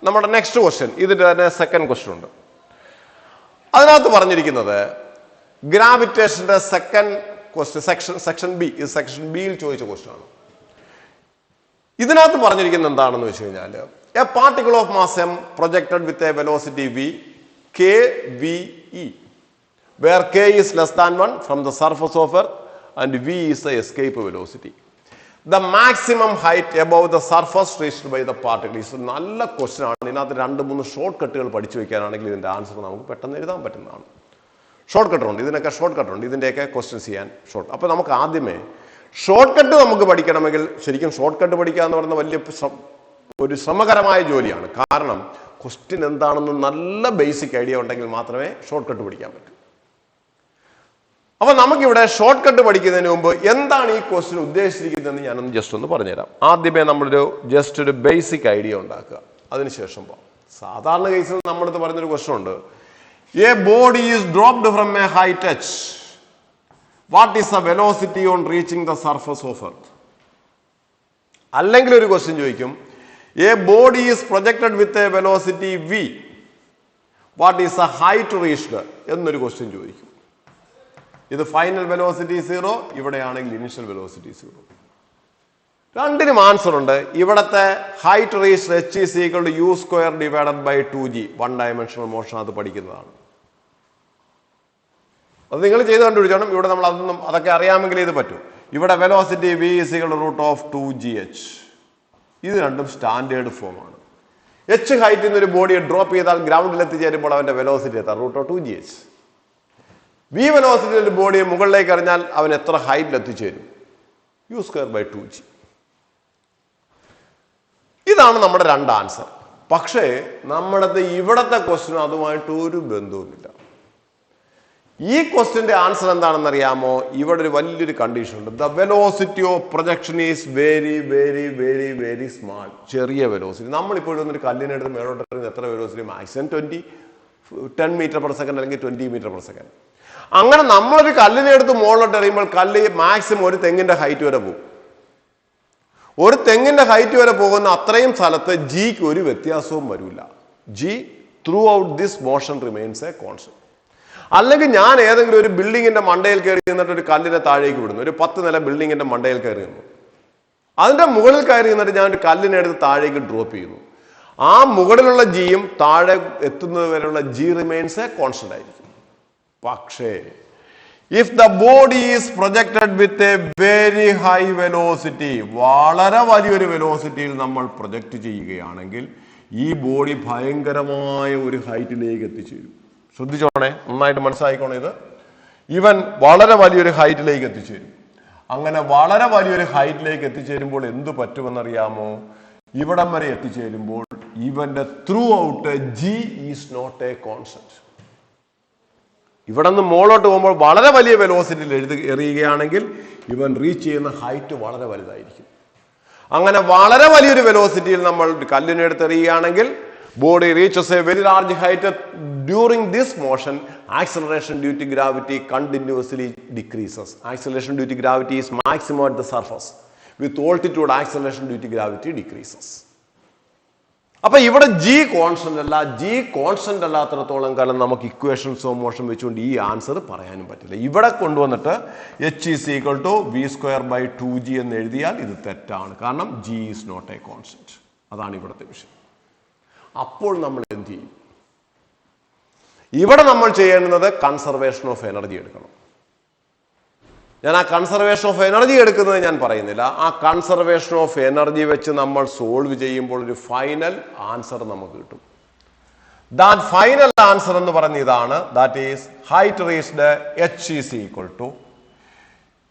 നമ്മുടെ നെക്സ്റ്റ് ക്വസ്റ്റ്യൻ. ഇതിന്റെ തന്നെ സെക്കൻഡ് ക്വസ്റ്റ്യൻ ഉണ്ട്. അതിനകത്ത് പറഞ്ഞിരിക്കുന്നത് ഗ്രാവിറ്റേഷന്റെ സെക്കൻഡ് ക്വസ്റ്റ്യൻ, സെക്ഷൻ ബി. ഇത് സെക്ഷൻ ബിയിൽ ചോദിച്ച ക്വസ്റ്റ്യൻ ആണ്. ഇതിനകത്ത് പറഞ്ഞിരിക്കുന്നത് എന്താണെന്ന് വെച്ച് കഴിഞ്ഞാൽ, A particle of mass m projected with a velocity v kve, where k is less than 1 from the surface of earth and v is the escape velocity. The maximum height above the surface reached by the particle is. നല്ല question ആണ്. ഇതിനകത്ത് 2-3 short കട്ടുകൾ പഠിച്ചു വെക്കാനാണെങ്കിൽ ഇതിന്റെ answer നമുക്ക് പെട്ടെന്ന് എഴുതാൻ പറ്റുന്നതാണ്. Short cut ഉണ്ട്, ഇതിനൊക്കെ ഷോർട്ട് കട്ട് ഉണ്ട്. ഇതിന്റെയൊക്കെ ക്വസ്റ്റ്യൻസ് ചെയ്യാൻ ഷോർട്ട്. അപ്പൊ നമുക്ക് ആദ്യമേ ഷോർട്ട് കട്ട് നമുക്ക് പഠിക്കണമെങ്കിൽ ശരിക്കും ഷോർട്ട് കട്ട് പഠിക്കുക എന്ന് പറയുന്ന വലിയ ഒരു ശ്രമകരമായ ജോലിയാണ്. കാരണം ക്വസ്റ്റ്യൻ എന്താണെന്ന് നല്ല ബേസിക് ഐഡിയ ഉണ്ടെങ്കിൽ മാത്രമേ ഷോർട്ട് കട്ട് പഠിക്കാൻ പറ്റൂ. അപ്പൊ നമുക്കിവിടെ ഷോർട്ട് കട്ട് പഠിക്കുന്നതിന് മുമ്പ് എന്താണ് ഈ ക്വസ്റ്റ്യൻ ഉദ്ദേശിച്ചിരിക്കുന്നതെന്ന് ഞാനൊന്ന് ജസ്റ്റ് ഒന്ന് പറഞ്ഞുതരാം. ആദ്യമേ നമ്മളൊരു ജസ്റ്റ് ഒരു ബേസിക് ഐഡിയ ഉണ്ടാക്കുക, അതിനുശേഷം പോകാം. സാധാരണ കേസിൽ നമ്മളടുത്ത് പറയുന്നൊരു ക്വസ്റ്റ്യൻ ഉണ്ട്. A body is dropped from A height h. What is the velocity on reaching the surface of earth? അല്ലെങ്കിൽ ഒരു ക്വസ്റ്റ്യൻ ചോദിക്കും, A body is projected with a velocity v. What is the height reached എന്നൊരു question ചോദിക്കും. ഇത് final velocity 0, ഇവിടെയാണെങ്കിൽ initial velocity 0. രണ്ടിനും answer ഉണ്ട്. ഇവിടത്തെ height reached h is equal to u square divided by 2g, one dimensional motion, അത് പഠിക്കുന്നതാണ്. അത് നിങ്ങൾ ചെയ്ത് കണ്ടുപിടിച്ചോണം. ഇവിടെ നമ്മൾ അതൊക്കെ അറിയാമെങ്കിൽ ഇത് പറ്റും. ഇവിടെ velocity v is equal to root of 2gh. ഇത് രണ്ടും സ്റ്റാൻഡേർഡ് ഫോമാണ്. h ഹൈറ്റിൽ നിന്ന് ഒരു ബോഡിയെ ഡ്രോപ്പ് ചെയ്താൽ ഗ്രൗണ്ടിൽ എത്തിച്ചേരുമ്പോൾ അവന്റെ വെലോസിറ്റി എത്താം, root of 2gh. v velocity ഒരു ബോഡിയെ മുകളിലേക്ക് എറിഞ്ഞാൽ അവൻ എത്ര ഹൈറ്റിൽ എത്തിച്ചേരും? u square by 2g. ഇതാണ് നമ്മുടെ രണ്ട് ആൻസർ. പക്ഷേ നമ്മുടെ ഇവിടത്തെ ക്വസ്റ്റ്യൻ അതുമായിട്ട് ഒരു ബന്ധവുമില്ല. ഈ ക്വസ്റ്റ്യന്റെ ആൻസർ എന്താണെന്ന് അറിയാമോ? ഇവിടെ ഒരു വലിയൊരു കണ്ടീഷൻ ഉണ്ട്. The velocity of projection is very very very very small. ചെറിയ വെലോസിറ്റി. നമ്മളിപ്പോഴും ഒരു കല്ലിനെടുത്ത് മേലോട്ട് എത്ര velocity? Maximum 10 metre per second അല്ലെങ്കിൽ 20 മീറ്റർ പെർ സെക്കൻഡ്. അങ്ങനെ നമ്മളൊരു കല്ലിനെ എടുത്ത് മുകളിലോട്ട് എറിയുമ്പോൾ കല്ല് മാക്സിമം ഒരു തെങ്ങിന്റെ ഹൈറ്റ് വരെ പോകും. ഒരു തെങ്ങിന്റെ ഹൈറ്റ് വരെ പോകുന്ന അത്രയും സ്ഥലത്ത് ജിക്ക് ഒരു വ്യത്യാസവും വരില്ല. G through out this motion remains A constant. അല്ലെങ്കിൽ ഞാൻ ഏതെങ്കിലും ഒരു ബിൽഡിങ്ങിന്റെ മണ്ടയിൽ കയറി നിന്നിട്ട് ഒരു കല്ലിനെ താഴേക്ക് വിടുന്നു. ഒരു 10 നില ബിൽഡിങ്ങിന്റെ മണ്ടയിൽ കയറി നിന്നു. അതിന്റെ മുകളിൽ കയറി നിന്നിട്ട് ഞാൻ ഒരു കല്ലിനെ എടുത്ത് താഴേക്ക് ഡ്രോപ്പ് ചെയ്യുന്നു. ആ മുകളിലുള്ള ജിയും താഴെ എത്തുന്നത് വരെയുള്ള ജി റിമെയിൻസ് എ കോൺസ്റ്റന്റ് ആയിരിക്കും. പക്ഷേ if the body is projected with A very high velocity, വളരെ വലിയൊരു വെലോസിറ്റിയിൽ നമ്മൾ പ്രൊജക്റ്റ് ചെയ്യുകയാണെങ്കിൽ ഈ ബോഡി ഭയങ്കരമായ ഒരു ഹൈറ്റിലേക്ക് എത്തിച്ചേരും. ശ്രദ്ധിച്ചോണേ, നന്നായിട്ട് മനസ്സിലായിക്കോണേ. ഇവൻ വളരെ വലിയൊരു ഹൈറ്റിലേക്ക് എത്തിച്ചേരും. അങ്ങനെ വളരെ വലിയൊരു ഹൈറ്റിലേക്ക് എത്തിച്ചേരുമ്പോൾ എന്ത് പറ്റുമെന്നറിയാമോ? ഇവിടം വരെ എത്തിച്ചേരുമ്പോൾ ഇവന്റെ throughout G is not a constant. ഇവിടെ നിന്ന് മുകളിലോട്ട് പോകുമ്പോൾ വളരെ വലിയ വെലോസിറ്റിയിൽ എറിയുകയാണെങ്കിൽ ഇവൻ റീച്ച് ചെയ്യുന്ന ഹൈറ്റ് വളരെ വലുതായിരിക്കും. അങ്ങനെ വളരെ വലിയൊരു വെലോസിറ്റിയിൽ നമ്മൾ കല്ലിനെ എടുത്തെറിയുകയാണെങ്കിൽ body reaches a very large height. During this motion, acceleration due to gravity continuously decreases. Acceleration due to gravity is maximum at the surface. With altitude, acceleration due to gravity decreases. അപ്പൊ ഇവിടെ G constant അല്ല. G constant അല്ലാത്തടത്തോളം കാലം നമുക്ക് equations of motion വെച്ചുകൊണ്ട് ഈ answer പറയാനും പറ്റില്ല. ഇവിടെ കൊണ്ടുവന്നിട്ട് h is equal to v square by 2g എന്ന് എഴുതിയാൽ ഇത് തെറ്റാണ്. കാരണം g is not a constant. അതാണ് ഇവിടുത്തെ വിഷയം. അപ്പോൾ നമ്മൾ എന്ത് ചെയ്യും? ഇവിടെ നമ്മൾ ചെയ്യേണ്ടുന്നത് കൺസർവേഷൻ ഓഫ് എനർജി എടുക്കണം. ഞാൻ ആ കൺസർവേഷൻ ഓഫ് എനർജി എടുക്കുന്നത് ഞാൻ പറയുന്നില്ല. ആ കൺസർവേഷൻ ഓഫ് എനർജി വെച്ച് നമ്മൾ സോൾവ് ചെയ്യുമ്പോൾ ഒരു ഫൈനൽ ആൻസർ നമുക്ക് കിട്ടും. ദാറ്റ് ഫൈനൽ ആൻസർ എന്ന് പറഞ്ഞ ഇതാണ്. That is height reached h is equal to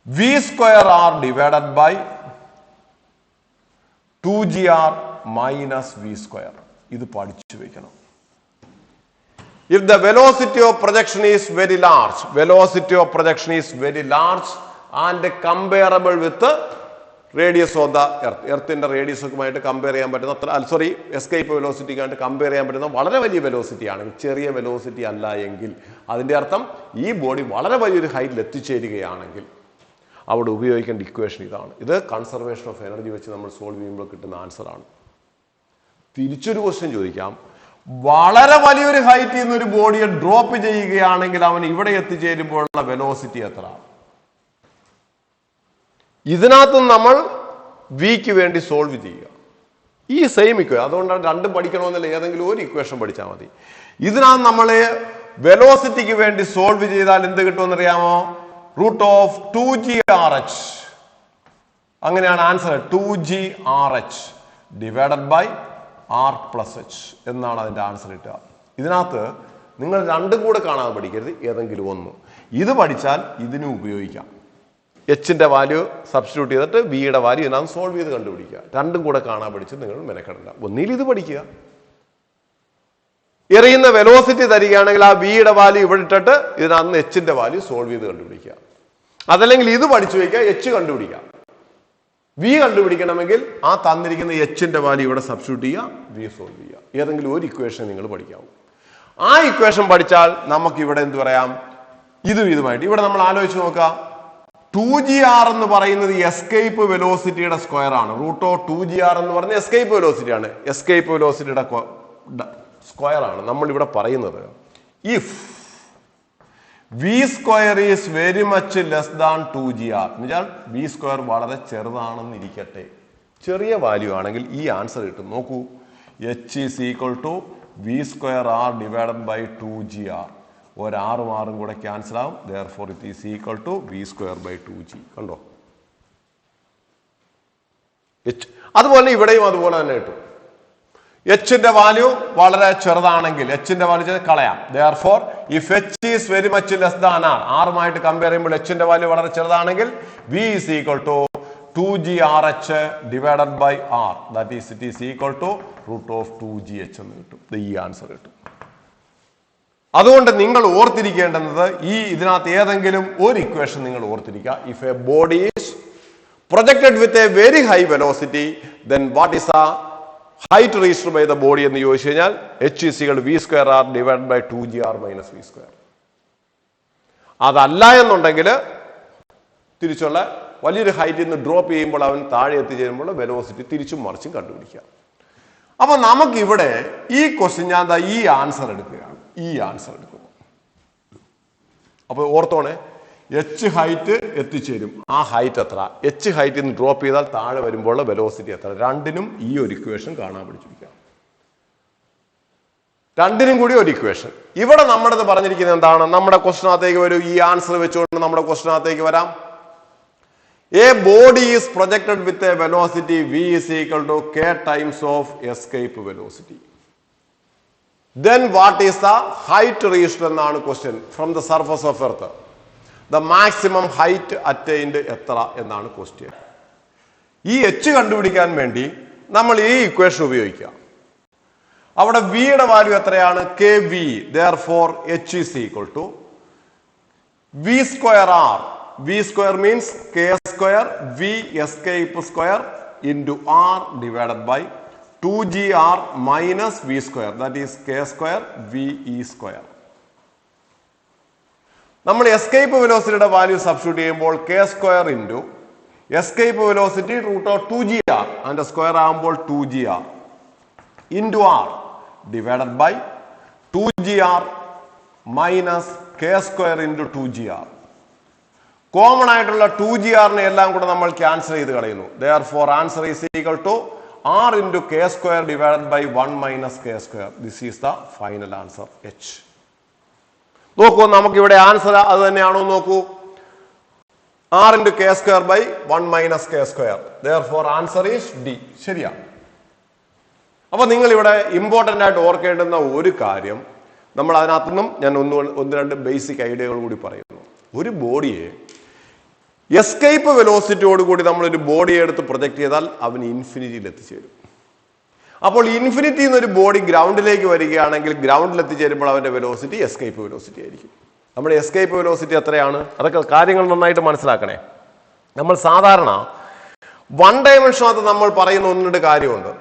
v square r divided by 2gr minus v square. ഇത് പഠിച്ചു വെക്കണം. If the velocity of projection is very large, velocity of projection is very large and comparable with the radius of the earth. എർത്തിന്റെ radius ഒക്കെയായിട്ട് compare ചെയ്യാൻ പറ്റുന്ന escape വെലോസിറ്റിക്കായിട്ട് compare ചെയ്യാൻ പറ്റുന്ന വളരെ വലിയ വെലോസിറ്റി ആണെങ്കിൽ, ചെറിയ വെലോസിറ്റി അല്ല എങ്കിൽ അതിന്റെ അർത്ഥം ഈ ബോഡി വളരെ വലിയൊരു ഹൈറ്റിൽ എത്തിച്ചേരുകയാണെങ്കിൽ അവിടെ ഉപയോഗിക്കേണ്ട ഇക്വേഷൻ ഇതാണ്. ഇത് കൺസർവേഷൻ ഓഫ് എനർജി വെച്ച് നമ്മൾ സോൾവ് ചെയ്യുമ്പോൾ കിട്ടുന്ന ആൻസർ ആണ്. തിരിച്ചൊരു ക്വസ്റ്റ്യൻ ചോദിക്കാം. വളരെ വലിയൊരു ഹൈറ്റിൽ നിന്ന് ഒരു ബോഡിയെ ഡ്രോപ്പ് ചെയ്യുകയാണെങ്കിൽ അവൻ ഇവിടെ എത്തിച്ചേരുമ്പോഴുള്ള വെലോസിറ്റി എത്ര? ഇതിനകത്ത് നമ്മൾ വിക്ക് വേണ്ടി സോൾവ് ചെയ്യുക. ഈ സെയിം ഇക്വേഷൻ. അതുകൊണ്ടാണ് രണ്ടും പഠിക്കണമെന്നില്ല, ഏതെങ്കിലും ഒരു ഇക്വേഷൻ പഠിച്ചാൽ മതി. ഇതിനകത്ത് നമ്മൾ വെലോസിറ്റിക്ക് വേണ്ടി സോൾവ് ചെയ്താൽ എന്ത് കിട്ടുമെന്നറിയാമോ? Root of 2gRh. അങ്ങനെയാണ് answer. 2gRh divided by r plus h എന്നാണ് അതിന്റെ ആൻസർ കിട്ടുക. ഇതിനകത്ത് നിങ്ങൾ രണ്ടും കൂടെ കാണാതെ പഠിക്കരുത്, ഏതെങ്കിലും ഒന്ന്. ഇത് പഠിച്ചാൽ ഇതിനും ഉപയോഗിക്കാം. എച്ചിന്റെ വാല്യൂ സബ്സ്റ്റിറ്റ്യൂട്ട് ചെയ്തിട്ട് വിയുടെ വാല്യൂ ഇതിനകത്ത് സോൾവ് ചെയ്ത് കണ്ടുപിടിക്കുക. രണ്ടും കൂടെ കാണാൻ പഠിച്ച് നിങ്ങൾ മെനക്കെടണ്ട. ഒന്നിൽ ഇത് പഠിക്കുക. എറിയുന്ന വെലോസിറ്റി തരികയാണെങ്കിൽ ആ വിയുടെ വാല്യൂ ഇവിടെ ഇട്ടിട്ട് ഇതിനകത്ത് എച്ചിന്റെ വാല്യൂ സോൾവ് ചെയ്ത് കണ്ടുപിടിക്കുക. അതല്ലെങ്കിൽ ഇത് പഠിച്ചു വയ്ക്കുക, എച്ച് കണ്ടുപിടിക്കുക. വി കണ്ടുപിടിക്കണമെങ്കിൽ ആ തന്നിരിക്കുന്ന എച്ചിന്റെ വാല്യൂ ഇവിടെ സബ്സ്റ്റിറ്റ്യൂട്ട് ചെയ്യുക, വി സോൾവ് ചെയ്യുക. ഏതെങ്കിലും ഒരു ഇക്വേഷൻ നിങ്ങൾ പഠിക്കാവും. ആ ഇക്വേഷൻ പഠിച്ചാൽ നമുക്ക് ഇവിടെ എന്ത് പറയാം? ഇതുമായിട്ട് ഇവിടെ നമ്മൾ ആലോചിച്ച് നോക്കാം. 2gr എന്ന് പറയുന്നത് എസ്കേപ്പ് വെലോസിറ്റിയുടെ സ്ക്വയർ ആണ്. റൂട്ട് ഓഫ് 2gr എന്ന് പറഞ്ഞ എസ്കേപ്പ് വെലോസിറ്റി ആണ്. എസ്കേപ്പ് വെലോസിറ്റിയുടെ സ്ക്വയർ ആണ് നമ്മൾ ഇവിടെ പറയുന്നത്. If v square is very much less than 2gr എന്നുവെച്ചാൽ v square വളരെ ചെറുതാണെന്ന് ഇരിക്കട്ടെ. ചെറിയ വാല്യൂ ആണെങ്കിൽ ഈ ആൻസർ കിട്ടും. നോക്കൂ, h is equal to V square R divided by 2gr. ഒരാറും ആറും കൂടെ ക്യാൻസൽ ആവും. therefore it is equal to v square by 2g. കണ്ടോ? അതുപോലെ ഇവിടെയും അതുപോലെ തന്നെ കിട്ടും. എച്ചിന്റെ വാല്യൂ വളരെ ചെറുതാണെങ്കിൽ എച്ചിന്റെ വാല്യൂ കളയാം. therefore if h is very much less than r, ആറുമായിട്ട് കമ്പയർ ചെയ്യുമ്പോൾ എച്ചിന്റെ വാല്യൂ വളരെ ചെറുതാണെങ്കിൽ v is equal to 2grh divided by r, that is it is equal to root of 2gh എന്ന് കിട്ടും. ഈ ആൻസർ കിട്ടും. അതുകൊണ്ട് നിങ്ങൾ ഓർത്തിരിക്കേണ്ടത് ഇതിനകത്ത് ഏതെങ്കിലും ഒരു ഇക്വേഷൻ നിങ്ങൾ ഓർത്തിരിക്കുക. if a body is projected with a very high velocity, then what is the height reached by the body എന്ന് ചോദിച്ചു കഴിഞ്ഞാൽ h is equal to v square r divided by 2gr minus v square. അതല്ല എന്നുണ്ടെങ്കിൽ തിരിച്ചുള്ള വലിയൊരു ഹൈറ്റിൽ നിന്ന് drop ചെയ്യുമ്പോൾ അവൻ താഴെ എത്തിച്ചേരുമ്പോൾ വെലോസിറ്റി തിരിച്ചും മറിച്ചും കണ്ടുപിടിക്കുക. അപ്പൊ നമുക്കിവിടെ ഈ ക്വസ്റ്റ്യൻ ഞാൻ ഈ ആൻസർ എടുക്കുകയാണ്. ഈ ആൻസർ എടുക്കുന്നു. അപ്പൊ ഓർത്തോണേ, എച്ച് ഹൈറ്റ് എത്തിച്ചേരും. ആ ഹൈറ്റ് എത്ര? എച്ച് ഹൈറ്റിൽ നിന്ന് ഡ്രോപ്പ് ചെയ്താൽ താഴെ വരുമ്പോൾ വെലോസിറ്റി എത്ര? രണ്ടിനും ഈ ഒരു ഇക്വേഷൻ കാണാൻ പഠിച്ചിരിക്കുക. രണ്ടിനും കൂടി ഒരു ഇക്വേഷൻ. ഇവിടെ നമ്മുടെ പറഞ്ഞിരിക്കുന്നത് എന്താണ്? നമ്മുടെ ക്വസ്റ്റിനകത്തേക്ക് വരും. ഈ ആൻസർ വെച്ചുകൊണ്ട് നമ്മുടെ ക്വസ്റ്റിനകത്തേക്ക് വരാം. A body is projected with a velocity v is equal to k times of escape velocity. Then what is the height reached എന്നാണ് question from the surface of earth. The maximum height attained എത്ര എന്നാണ് question. ഈ h കണ്ടുപിടിക്കാൻ വേണ്ടി നമ്മൾ ഈ equation ഉപയോഗിക്കുക. അവിടെ v യുടെ വാല്യൂ എത്രയാണ്? kv. therefore h is equal to v square r. v square means k square v escape square into r divided by 2gr minus v square, that is k square v e square. നമ്മൾ escape വെലോസിറ്റിയുടെ value substitute ചെയ്യുമ്പോൾ k square into escape velocity root of 2gr അതിന്റെ square ആകുമ്പോൾ 2gr into r divided by 2gr minus k square into 2gr. Common ആയിട്ടുള്ള 2gr എല്ലാം കൂടെ നമ്മൾ cancel ചെയ്ത് കളയുന്നു. therefore answer is equal to r into k square divided by 1 minus k square. this is the final answer h. നോക്കൂ, നമുക്ക് ഇവിടെ answer അത് തന്നെയാണോ നോക്കൂ. r into k square by 1 minus k square. therefore answer is d. ശരിയാ. അപ്പൊ നിങ്ങൾ ഇവിടെ ഇമ്പോർട്ടന്റ് ആയിട്ട് ഓർക്കേണ്ടുന്ന ഒരു കാര്യം, നമ്മൾ അതിനകത്തു നിന്നും ഞാൻ ഒന്ന് രണ്ട് ബേസിക് ഐഡിയകൾ കൂടി പറയുന്നു. ഒരു ബോഡിയെ എസ്കേപ്പ് വെലോസിറ്റിയോട് കൂടി നമ്മളൊരു ബോഡിയെ എടുത്ത് പ്രൊജക്ട് ചെയ്താൽ അവന് ഇൻഫിനിറ്റിയിൽ എത്തിച്ചേരും. അപ്പോൾ ഇൻഫിനിറ്റി എന്നൊരു ബോഡി ഗ്രൗണ്ടിലേക്ക് വരികയാണെങ്കിൽ ഗ്രൗണ്ടിൽ എത്തിച്ചേരുമ്പോൾ അവന്റെ വെലോസിറ്റി എസ്കേപ്പ് വെലോസിറ്റി ആയിരിക്കും. നമ്മുടെ എസ്കേപ്പ് വെലോസിറ്റി എത്രയാണ്? അതൊക്കെ കാര്യങ്ങൾ നന്നായിട്ട് മനസ്സിലാക്കണേ. നമ്മൾ സാധാരണ വൺ ഡയമെൻഷനകത്ത് നമ്മൾ പറയുന്ന ഒന്നിന്റെ കാര്യമുണ്ട്.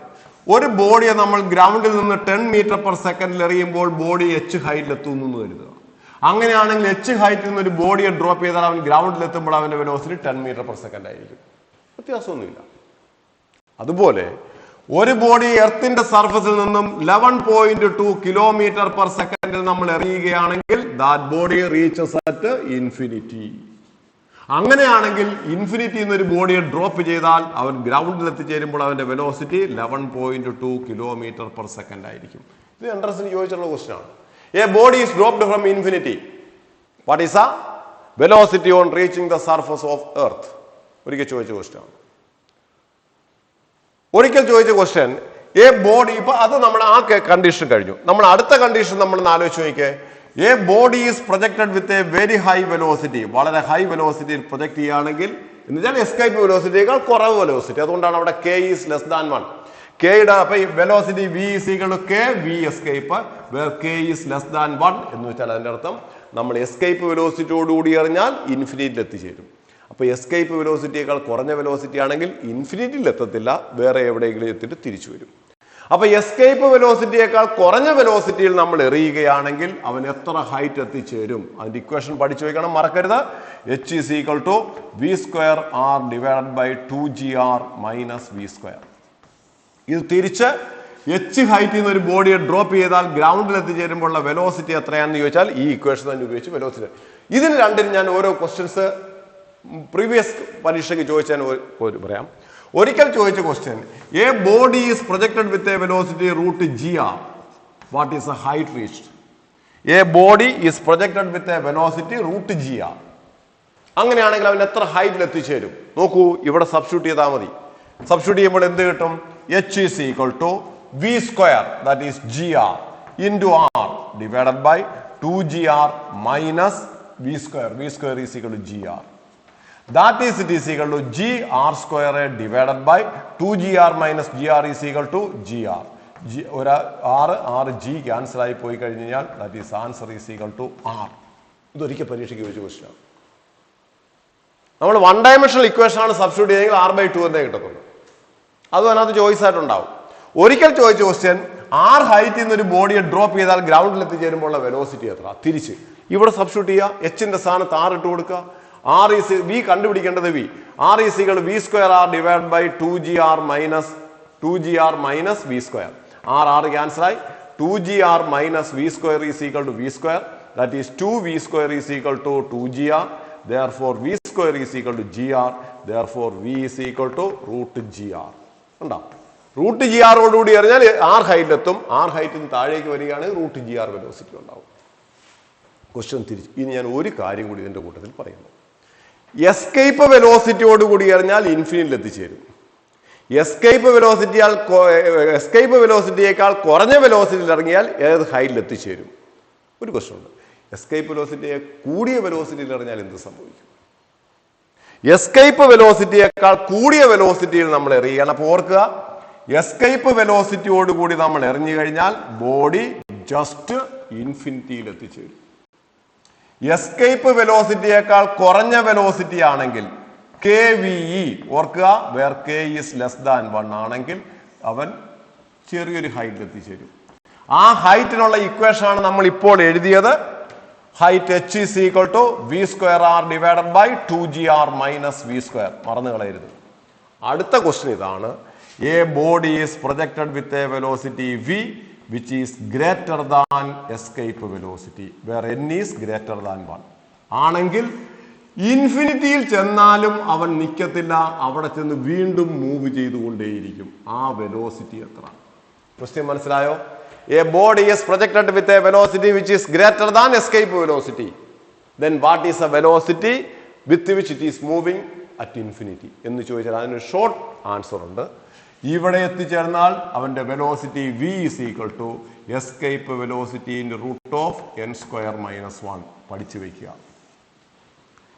ഒരു ബോഡിയെ നമ്മൾ ഗ്രൗണ്ടിൽ നിന്ന് 10 മീറ്റർ പെർ സെക്കൻഡിൽ എറിയുമ്പോൾ ബോഡി എച്ച് ഹൈറ്റിൽ എത്തുന്നു എന്ന് കരുതുക. അങ്ങനെയാണെങ്കിൽ എച്ച് ഹൈറ്റിൽ നിന്ന് ഒരു ബോഡിയെ ഡ്രോപ്പ് ചെയ്താൽ അവൻ ഗ്രൗണ്ടിൽ എത്തുമ്പോൾ അവന്റെ വെലോസിറ്റി 10 മീറ്റർ പെർ സെക്കൻഡ് ആയിരിക്കും. വ്യത്യാസമൊന്നുമില്ല. അതുപോലെ ഒരു ബോഡി എർത്തിന്റെ സർഫസിൽ നിന്നും 11.2 കിലോമീറ്റർ പെർ സെക്കൻഡിൽ നമ്മൾ എറിയുകയാണെങ്കിൽ that body reaches at infinity. അങ്ങനെയാണെങ്കിൽ ഇൻഫിനിറ്റി എന്നൊരു ബോഡിയെ ഡ്രോപ്പ് ചെയ്താൽ അവൻ ഗ്രൗണ്ടിൽ എത്തിച്ചേരുമ്പോൾ അവന്റെ വെലോസിറ്റി 11.2 കിലോമീറ്റർ പെർ സെക്കൻഡ് ആയിരിക്കും. ഇത് എൻട്രൻസിന് ചോദിച്ചുള്ള ക്വസ്റ്റ്യൻ ആണ്. A body is dropped from infinity. What is the velocity on reaching the surface of earth? ഒരിക്കൽ ചോദിച്ച ക്വസ്റ്റ്യൻ ആണ്. ഒരിക്കൽ ചോദിച്ച ക്വസ്റ്റ്യൻ എ ബോഡി. ഇപ്പൊ അത് നമ്മൾ ആ കണ്ടീഷൻ കഴിഞ്ഞു. നമ്മൾ അടുത്ത കണ്ടീഷൻ നമ്മൾ ആലോചിച്ച് നോക്കിയേ. A body is projected with A very high velocity. വളരെ ഹൈ വെലോസിറ്റിയിൽ പ്രൊജക്ട് ചെയ്യുകയാണെങ്കിൽ എന്ന് വെച്ചാൽ എസ്കേപ്പ് വെലോസിറ്റിയേക്കാൾ കുറവ് വെലോസിറ്റി. അതുകൊണ്ടാണ് അവിടെ k ഈസ് ലെസ് ദാൻ 1. കെയുടെ അപ്പൊ velocity v is equal to k v escape where k is less than 1 എന്ന് വെച്ചാൽ അതിന്റെ അർത്ഥം നമ്മൾ എസ്കേപ്പ് വെലോസിറ്റിയോടുകൂടി എറിഞ്ഞാൽ ഇൻഫിനിറ്റിയിൽ എത്തിച്ചേരും. അപ്പൊ എസ്കേപ്പ് വെലോസിറ്റിയേക്കാൾ കുറഞ്ഞ വെലോസിറ്റി ആണെങ്കിൽ ഇൻഫിനിറ്റിയിൽ എത്തത്തില്ല, വേറെ എവിടെയെങ്കിലും എത്തിയിട്ട് തിരിച്ചു വരും. അപ്പൊ എസ്കേപ്പ് വെലോസിറ്റിയേക്കാൾ കുറഞ്ഞ വെലോസിറ്റിയിൽ നമ്മൾ എറിയുകയാണെങ്കിൽ അവൻ എത്ര ഹൈറ്റ് എത്തിച്ചേരും? അതിന്റെ ഇക്വേഷൻ പഠിച്ചു വെക്കണം, മറക്കരുത്. h is equal to v square r divided by 2gr minus v square. ഇത് തിരിച്ച് എച്ച് ഹൈറ്റിൽ നിന്ന് ഒരു ബോഡിയെ ഡ്രോപ്പ് ചെയ്താൽ ഗ്രൗണ്ടിൽ എത്തിച്ചേരുമ്പോഴുള്ള വെലോസിറ്റി എത്രയാണെന്ന് ചോദിച്ചാൽ ഈ ഇക്വേഷൻ തന്നെ ഉപയോഗിച്ച് വെലോസിറ്റി. ഇതിന് രണ്ടിനും ഞാൻ ഓരോ ക്വസ്റ്റ്യൻസ് പ്രീവിയസ് പരീക്ഷയ്ക്ക് ചോദിച്ചാൽ പറയാം. ഒരിക്കൽ ചോദിച്ച question, a body is projected with a velocity root gr. What is a height reached? A body is projected with a velocity root gr. അങ്ങനെയാണെങ്കിൽ അവൻ എത്ര ഹൈറ്റിൽ എത്തിച്ചേരും? നോക്കൂ, ഇവിടെ സബ്സ്റ്റിറ്റ്യൂട്ട് ചെയ്താൽ മതി. സബ്സ്റ്റിറ്റ്യൂട്ട് ചെയ്യുമ്പോൾ എന്ത് കിട്ടും? h is equal to v square, that is gr, into r divided by 2gr minus v square. V square is equal to gr. That is, it is equal to gr square divided by 2gr minus gr is equal to gr. ഒരു r g cancel ആയി പോയി കഴിഞ്ഞാൽ that is answer is equal to r. ഇതൊരിക്കൽ പരീക്ഷയ്ക്ക് ചോദിച്ച question ആണ്. നമ്മൾ 1 dimensional equation ആണ് സബ്സ്റ്റിറ്റ്യൂട്ട് ചെയ്തെങ്കിൽ r/2 എന്നേ കിട്ടത്തുള്ളൂ. അതും അതിനകത്ത് ചോയ്സ് ആയിട്ടുണ്ടാവും. ഒരിക്കൽ ചോദിച്ച ക്വസ്റ്റ്യൻ, r ഹൈറ്റിൽ നിന്ന് ഒരു ബോഡിയെ ഡ്രോപ്പ് ചെയ്താൽ ഗ്രൗണ്ടിൽ എത്തിച്ചേരുമ്പോൾ ഉള്ള വെലോസിറ്റി എത്ര? തിരിച്ച് ഇവിടെ സബ്സ്റ്റിറ്റ്യൂട്ട് ചെയ്യുക, h-ന്റെ സ്ഥാനത്ത് r ഇട്ട് കൊടുക്കുക. r is v കണ്ടുപിടിക്കേണ്ടത് v. r is equal to v square r divided by 2gr minus v square. r cancel ആയി. 2gr minus v square is equal to v square. That is 2v square is equal to 2gr. Therefore v square is equal to gr. Therefore v is equal to root gr. ഉണ്ടോ? Root G ആറോടുകൂടി അറിഞ്ഞാൽ r ഹൈറ്റിലെത്തും. r ഹൈറ്റിന് താഴേക്ക് വരികയാണെങ്കിൽ root gr velocity ഉണ്ടാവും. Question തിരിച്ചു. ഇനി ഞാൻ ഒരു കാര്യം കൂടി ഇതിന്റെ കൂട്ടത്തിൽ പറയുന്നു. എസ്കേപ്പ് വെലോസിറ്റിയോട് കൂടി അറിഞ്ഞാൽ ഇൻഫിനിറ്റിയിൽ എത്തിച്ചേരും. എസ്കേപ്പ് വെലോസിറ്റിയേക്കാൾ കുറഞ്ഞ വെലോസിറ്റിയിൽ ഇറങ്ങിയാൽ ഏത് ഹൈറ്റിൽ എത്തിച്ചേരും? ഒരു ക്വസ്റ്റ്യൻ ഉണ്ട്. എസ്കേപ്പ് വെലോസിറ്റിയെ കൂടിയ വെലോസിറ്റിയിൽ ഇറങ്ങിയാൽ എന്ത് സംഭവിക്കും? എസ്കേപ്പ് വെലോസിറ്റിയേക്കാൾ കൂടിയ വെലോസിറ്റിയിൽ നമ്മൾ എറിയണം. അപ്പോൾ ഓർക്കുക, എസ്കേപ്പ് വെലോസിറ്റിയോട് കൂടി നമ്മൾ എറിഞ്ഞു കഴിഞ്ഞാൽ ബോഡി ജസ്റ്റ് ഇൻഫിനിറ്റിയിൽ എത്തിച്ചേരും. എസ്കേപ്പ് വെലോസിറ്റിയേക്കാൾ കുറഞ്ഞ വെലോസിറ്റി ആണെങ്കിൽ KVE, ഓർക്കുക, where k is less than 1 ആണെങ്കിൽ അവൻ ചെറിയൊരു ഹൈറ്റിൽ എത്തിച്ചേരും. ആ ഹൈറ്റിനുള്ള ഇക്വേഷൻ ആണ് നമ്മൾ ഇപ്പോൾ എഴുതിയത്. Height h is equal to v square r divided by 2gr minus v square. മറന്നു കളയരുത്. അടുത്ത ക്വസ്റ്റ്യൻ ഇതാണ്. A body is projected with a velocity v which is greater than escape velocity, where n is greater than 1 ആണെങ്കിൽ ഇൻഫിനിറ്റിയിൽ ചെന്നാലും അവൻ നിൽക്കത്തില്ല. അവിടെ ചെന്ന് വീണ്ടും മൂവ് ചെയ്തുകൊണ്ടേയിരിക്കും. ആ വെലോസിറ്റി എത്ര? ക്വസ്റ്റ്യൻ മനസ്സിലായോ? A body is projected with a velocity which is greater than escape velocity. Then what is the velocity with which it is moving at infinity എന്ന് ചോദിച്ചാൽ അതിനൊരു ഷോർട്ട് ആൻസർ ഉണ്ട്. ഇവിടെ എത്തിച്ചേർന്നാൽ അവന്റെ velocity v is equal to escape velocity in the root of n square minus 1. പഠിച്ചു വെക്കുക.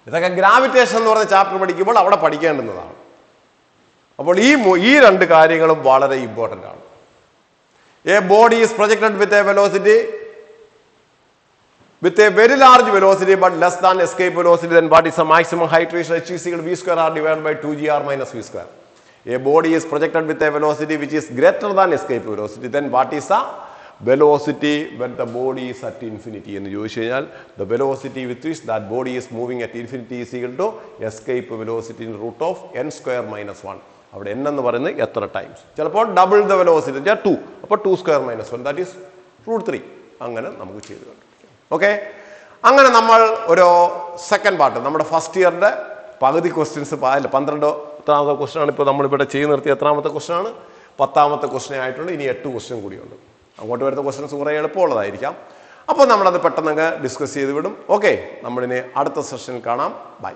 ഇതൊക്കെ gravitation എന്ന് പറഞ്ഞ ചാപ്റ്റർ പഠിക്കുമ്പോൾ അവിടെ പഠിക്കേണ്ടുന്നതാണ്. അപ്പോൾ ഈ രണ്ട് കാര്യങ്ങളും വളരെ ഇമ്പോർട്ടൻ്റ് ആണ്. A body is projected with a velocity with a very large velocity but less than escape velocity, then what is the maximum height reached? H is equal to v square r divided by 2gr minus v square. A body is projected with a velocity which is greater than escape velocity, then what is the velocity when the body is at infinity? എന്ന് ചോദിച്ചു കഴിഞ്ഞാൽ the velocity with which that body is moving at infinity is equal to escape velocity in root of n square minus 1. അവിടെ n എന്ന് പറയുന്നത് എത്ര times? ചിലപ്പോൾ double the velocity 2, അപ്പോൾ 2 square minus 1, that is root 3. അങ്ങനെ നമുക്ക് ചെയ്ത് കണ്ടു. ഓക്കെ, അങ്ങനെ നമ്മൾ ഒരു സെക്കൻഡ് പാർട്ട്, നമ്മുടെ ഫസ്റ്റ് ഇയറിന്റെ പകുതി ക്വസ്റ്റ്യൻസ് 12ാമത്തെ ക്വസ്റ്റ്യൻ ആണ് ഇപ്പോൾ നമ്മളിവിടെ ചെയ്ത് നിർത്തിയ. എത്രാമത്തെ ക്വസ്റ്റ്യൻ ആണ്? 10ാമത്തെ ക്വസ്റ്റ്യൻ ആയിട്ടുണ്ട്. ഇനി 8 ക്വസ്റ്റ്യൻ കൂടിയുണ്ട്. അങ്ങോട്ട് വരുന്ന ക്വസ്റ്റ്യൻസ് കുറേ എളുപ്പമുള്ളതായിരിക്കാം. അപ്പോൾ നമ്മളത് പെട്ടെന്ന് ഡിസ്കസ് ചെയ്ത് വിടും. ഓക്കെ, നമ്മളിനി അടുത്ത സെഷനിൽ കാണാം. ബൈ.